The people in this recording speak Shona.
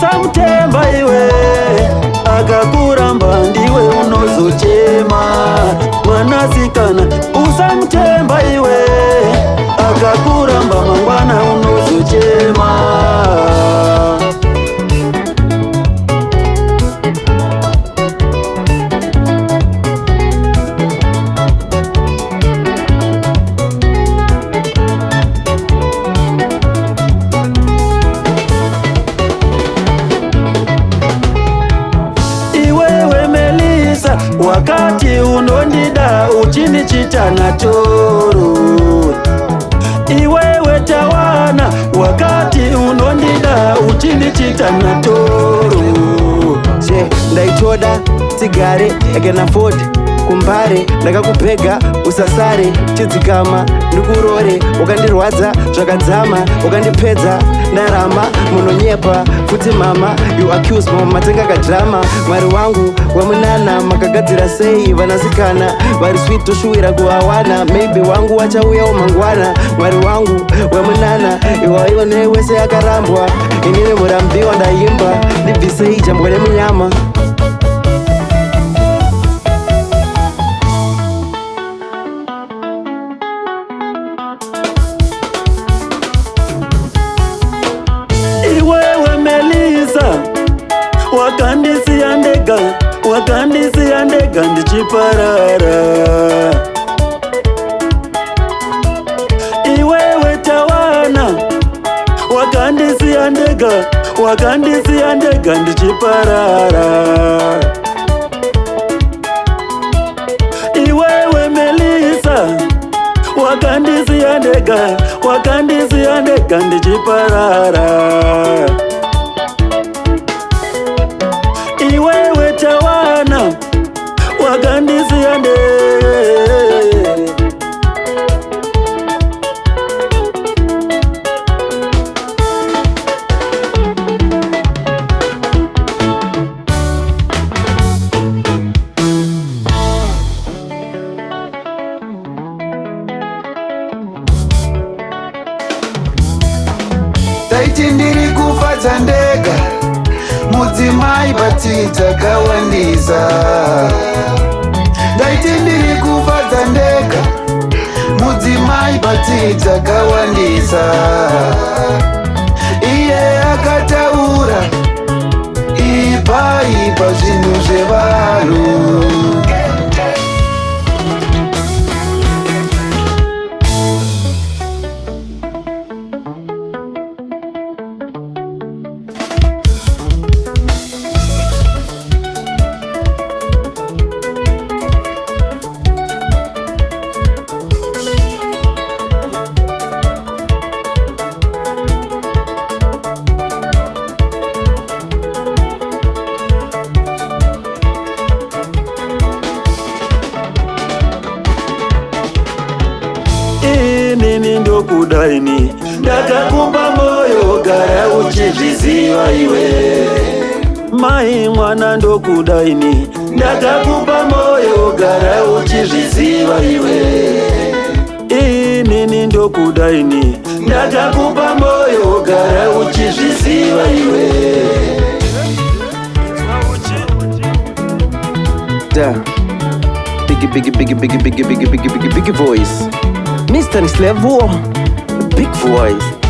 usamtemba iwe, akakuramba ndiwe unozochema. Mwanasikana usamtemba iwe, akakuramba mangwana unozochema. Wakati unondida uchinichita na toro, iwewe tawana. Wakati unondida uchinichita na toro. Che, ndaitoda tigare agena Ford kumbare, ndakakupega usasare chidzikama ndikurore. Ukandirwadza zvakadzama, ukandipedza ndarama munonyepa futi mama. You accuse mama matenga kadrama. Mwari wangu wemunana, makagadzira sei vanasikana vari sweet toshuwira kuvawana. Maybe wangu wachauyawo mangwana. Mwari wangu wemunana, iwaiwo newese yakarambwa. Inini murambiwa ndaimba, ndibvisei jambwa nemunyama. Iwewe Melisa, wakandisiya ndega ndichiparara. Iwewe tawana, wakandisiya ndega ndichiparara. Iwewe Melisa, wakandisiya ndega ndichiparara. Iwewe tawana, wakandisiya ndega. Taiti ndiri kufadza ndega, mudzimai pati dzakawandisa. Taiti ndiri kufadza ndega, mudzimai pati dzakawandisa. Iye akataura ipa zvinhu zvevanhu. Inini ndokudaini, ndakakumba moyo, gara uchizviziva iwe. Mai mwana ndokudaini, ndakakumba moyo, gara uchizviziva iwe. Inini ndokudaini, ndakakumba moyo, gara uchizviziva iwe. Da, big voice. Mr. Nislevo, big voice.